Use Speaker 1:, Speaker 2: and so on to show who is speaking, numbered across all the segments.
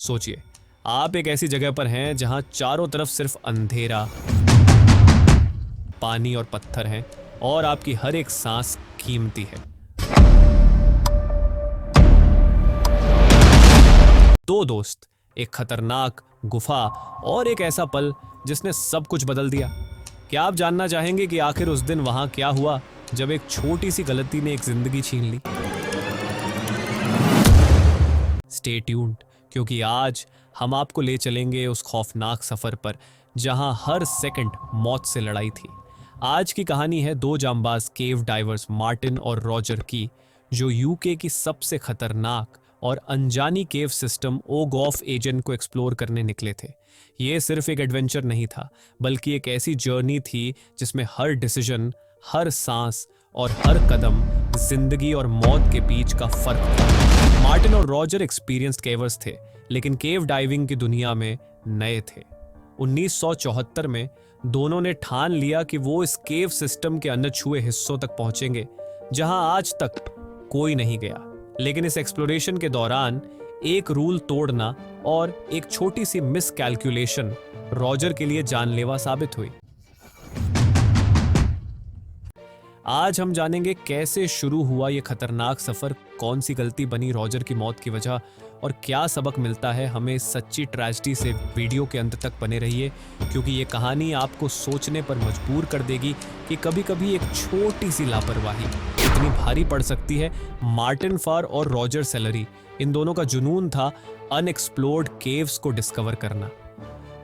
Speaker 1: सोचिए, आप एक ऐसी जगह पर हैं जहां चारों तरफ सिर्फ अंधेरा, पानी और पत्थर हैं और आपकी हर एक सांस कीमती है। दो दोस्त, एक खतरनाक गुफा और एक ऐसा पल जिसने सब कुछ बदल दिया। क्या आप जानना चाहेंगे कि आखिर उस दिन वहां क्या हुआ जब एक छोटी सी गलती ने एक जिंदगी छीन ली? स्टे ट्यून्ड, क्योंकि आज हम आपको ले चलेंगे उस खौफनाक सफर पर जहां हर सेकंड मौत से लड़ाई थी। आज की कहानी है दो जांबाज केव डाइवर्स मार्टिन और रॉजर की, जो यूके की सबसे खतरनाक और अनजानी केव सिस्टम ओगॉफ एजेंट को एक्सप्लोर करने निकले थे। ये सिर्फ एक एडवेंचर नहीं था, बल्कि एक ऐसी जर्नी थी जिसमें हर डिसीजन, हर सांस और हर कदम जिंदगी और मौत के बीच का फर्क था। मार्टिन और रॉजर एक्सपीरियंस्ड केवर्स थे, लेकिन केव डाइविंग की दुनिया में नए थे। 1974 में दोनों ने ठान लिया कि वो इस केव सिस्टम के अनछुए हिस्सों तक पहुंचेंगे जहां आज तक कोई नहीं गया। लेकिन इस एक्सप्लोरेशन के दौरान एक रूल तोड़ना और एक छोटी सी मिस कैलकुलेशन रॉजर के लिए जानलेवा साबित हुई। आज हम जानेंगे कैसे शुरू हुआ ये खतरनाक सफर, कौन सी गलती बनी रॉजर की मौत की वजह, और क्या सबक मिलता है हमें इस सच्ची ट्रेजेडी से। वीडियो के अंत तक बने रहिए, क्योंकि ये कहानी आपको सोचने पर मजबूर कर देगी कि कभी कभी एक छोटी सी लापरवाही इतनी भारी पड़ सकती है। मार्टिन फार और रॉजर सेलरी, इन दोनों का जुनून था अनएक्सप्लोर्ड केव्स को डिस्कवर करना।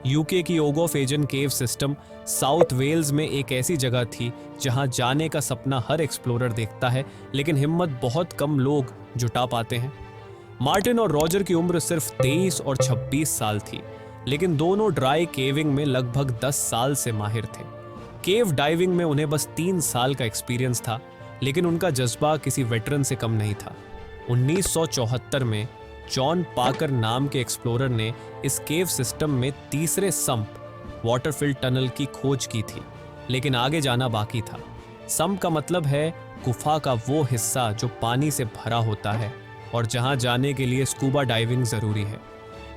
Speaker 1: यूके की ओगॉफ एजेंट केव सिस्टम साउथ वेल्स में एक ऐसी जगह थी जहां जाने का सपना हर एक्सप्लोरर देखता है, लेकिन हिम्मत बहुत कम लोग जुटा पाते हैं। मार्टिन और रॉजर की उम्र सिर्फ 23 और 26 साल थी, लेकिन दोनों ड्राई केविंग में लगभग 10 साल से माहिर थे। केव डाइविंग में उन्हें बस 3 साल का एक्सपीरियंस था, लेकिन उनका जज्बा किसी वेटरन से कम नहीं था। 1974 में जॉन पाकर नाम के एक्सप्लोरर ने इस केव सिस्टम में तीसरे सम्प वाटरफिल्ड टनल की खोज की थी, लेकिन आगे जाना बाकी था। सम्प का मतलब है गुफा का वो हिस्सा जो पानी से भरा होता है और जहां जाने के लिए स्कूबा डाइविंग जरूरी है।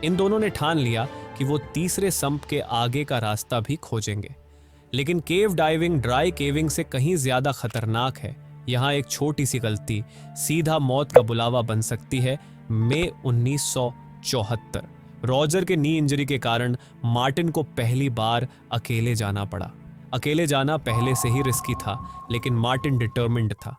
Speaker 1: इन दोनों ने ठान लिया कि वो तीसरे सम्प के आगे का रास्ता भी खोजेंगे। लेकिन केव डाइविंग ड्राई केविंग से कहीं ज्यादा खतरनाक है। यहाँ एक छोटी सी गलती सीधा मौत का बुलावा बन सकती है। मई 1974 रॉजर के नी इंजरी के कारण मार्टिन को पहली बार अकेले जाना पड़ा। अकेले जाना पहले से ही रिस्की था, लेकिन मार्टिन डिटरमिन्ड था।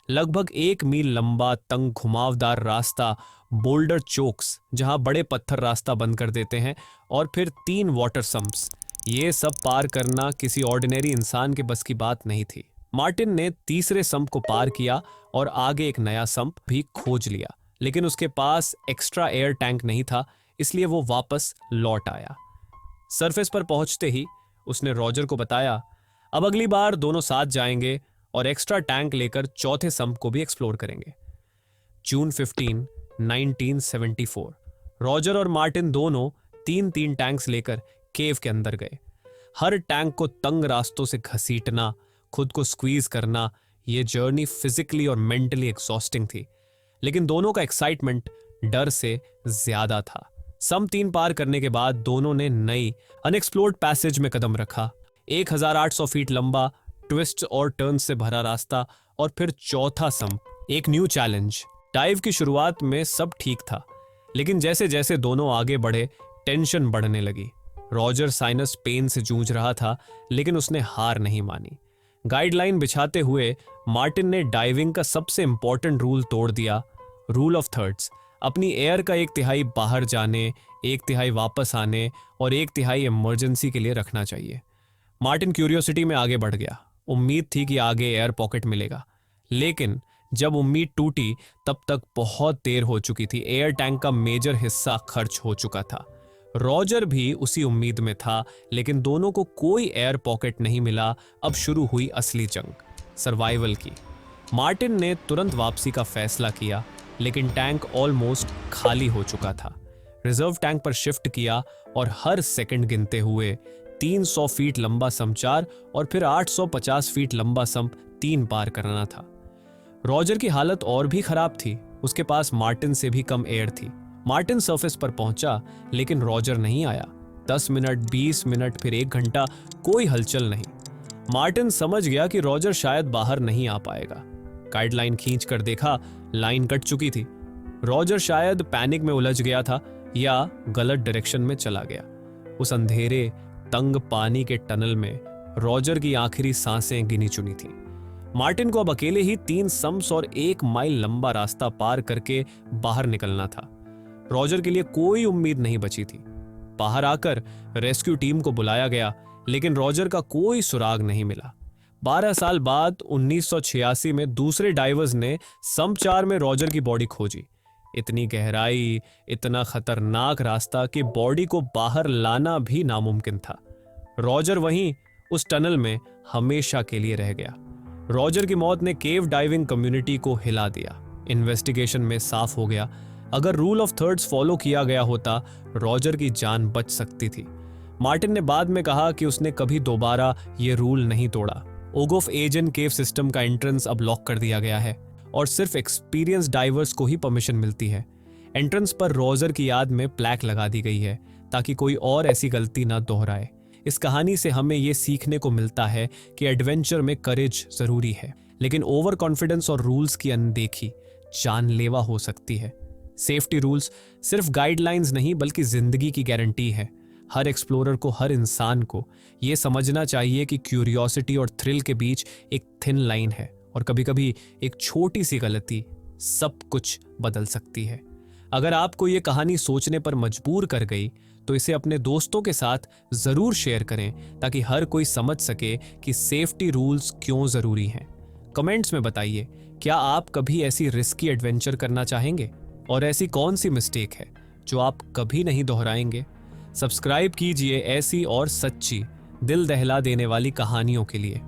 Speaker 1: लगभग 1 मील लंबा तंग घुमावदार रास्ता, बोल्डर चोक्स जहां बड़े पत्थर रास्ता बंद कर देते हैं, और फिर 3 वाटर सम्प्स, ये सब पार करना किसी ऑर्डिनरी इंसान के बस की बात नहीं थी। मार्टिन ने तीसरे सम्प को पार किया और आगे एक नया सम्प भी खोज लिया, लेकिन उसके पास एक्स्ट्रा एयर टैंक नहीं था, इसलिए वो वापस लौट आया। सरफेस पर पहुंचते ही उसने रॉजर को बताया, अब अगली बार दोनों साथ जाएंगे और एक्स्ट्रा टैंक लेकर चौथे सम्प को भी एक्सप्लोर करेंगे। जून 15, 1974 रॉजर और मार्टिन दोनों 3-3 टैंक्स लेकर केव के अंदर गए। हर टैंक को तंग रास्तों से घसीटना, खुद को स्क्वीज करना, यह जर्नी फिजिकली और मेंटली एग्जॉस्टिंग थी, लेकिन दोनों का एक्साइटमेंट डर से ज्यादा था। सम 3 पार करने के बाद दोनों ने नई अनएक्सप्लोर्ड पैसेज में कदम रखा। 1800 फीट लंबा, ट्विस्ट और टर्न से भरा रास्ता, और फिर चौथा सम्प, एक न्यू चैलेंज। डाइव की शुरुआत में सब ठीक था, लेकिन जैसे जैसे दोनों आगे बढ़े टेंशन बढ़ने लगी। रॉजर साइनस पेन से जूझ रहा था, लेकिन उसने हार नहीं मानी। गाइडलाइन बिछाते हुए मार्टिन ने डाइविंग का सबसे इंपॉर्टेंट रूल तोड़ दिया, रूल ऑफ थर्ड्स। अपनी एयर का 1/3 बाहर जाने, 1/3 वापस आने और 1/3 इमरजेंसी के लिए रखना चाहिए। मार्टिन क्यूरियोसिटी में आगे बढ़ गया। उम्मीद थी कि आगे एयर पॉकेट मिलेगा, लेकिन जब उम्मीद टूटी तब तक बहुत देर हो चुकी थी। एयर टैंक का मेजर हिस्सा खर्च हो चुका था। रॉजर भी उसी उम्मीद में था, लेकिन दोनों को कोई एयर पॉकेट नहीं मिला। अब शुरू हुई असली जंग, सर्वाइवल की। मार्टिन ने तुरंत वापसी का फैसला किया, लेकिन टैंक ऑलमोस्ट खाली हो चुका था। रिजर्व टैंक पर शिफ्ट किया और हर सेकंड गिनते हुए 300 फीट लंबा सम्प 4 और फिर 850 फीट लंबा सम्प 3 पार करना था। रॉजर की हालत और भी खराब थी। उसके पास मार्टिन से भी कम एयर थी। मार्टिन सरफेस पर पहुंचा, लेकिन रॉजर नहीं आया। 10 मिनट, 20 मिनट, फिर 1 घंटा, कोई हलचल नहीं। मार्टिन समझ गया कि रॉजर शायद बाहर नहीं आ पाएगा। गाइडलाइन खींच कर देखा, लाइन कट चुकी थी। रॉजर शायद पैनिक में उलझ गया था या गलत डायरेक्शन में चला गया। उस अंधेरे, तंग पानी के टनल में रॉजर की आखिरी सांसें गिनी चुनी थी। मार्टिन को अब अकेले ही 3 सम्स और 1 माइल लंबा रास्ता पार करके बाहर निकलना था। रॉजर के लिए कोई उम्मीद नहीं बची थी। बाहर आकर रेस्क्यू टीम को बुलाया गया, लेकिन रॉजर का कोई सुराग नहीं मिला। 12 साल बाद 1986 में दूसरे डाइवर्स ने सम्प 4 में रॉजर की बॉडी खोजी। इतनी गहराई, इतना खतरनाक रास्ता कि बॉडी को बाहर लाना भी नामुमकिन था। रॉजर वहीं उस टनल में हमेशा के लिए रह गया। रॉजर की मौत ने केव डाइविंग कम्युनिटी को हिला दिया। इन्वेस्टिगेशन में साफ हो गया, अगर रूल ऑफ थर्ड्स फॉलो किया गया होता, रॉजर की जान बच सकती थी। मार्टिन ने बाद में कहा कि उसने कभी दोबारा ये रूल नहीं तोड़ा। ओगोफ एजन केव सिस्टम का एंट्रेंस अब लॉक कर दिया गया है और सिर्फ एक्सपीरियंस डाइवर्स को ही परमिशन मिलती है। एंट्रेंस पर रॉजर की याद में प्लैक लगा दी गई है ताकि कोई और ऐसी गलती ना दोहराए। इस कहानी से हमें ये सीखने को मिलता है कि एडवेंचर में करेज जरूरी है, लेकिन ओवर कॉन्फिडेंस और रूल्स की अनदेखी जानलेवा हो सकती है। सेफ्टी रूल्स सिर्फ गाइडलाइंस नहीं बल्कि जिंदगी की गारंटी है। हर एक्सप्लोरर को, हर इंसान को यह समझना चाहिए कि क्यूरियोसिटी और थ्रिल के बीच एक थिन लाइन है और कभी-कभी एक छोटी सी गलती सब कुछ बदल सकती है। अगर आपको ये कहानी सोचने पर मजबूर कर गई तो इसे अपने दोस्तों के साथ जरूर शेयर करें ताकि हर कोई समझ सके कि सेफ्टी रूल्स क्यों जरूरी हैं। कमेंट्स में बताइए, क्या आप कभी ऐसी रिस्की एडवेंचर करना चाहेंगे और ऐसी कौन सी मिस्टेक है जो आप कभी नहीं दोहराएंगे। सब्सक्राइब कीजिए ऐसी और सच्ची, दिल दहला देने वाली कहानियों के लिए।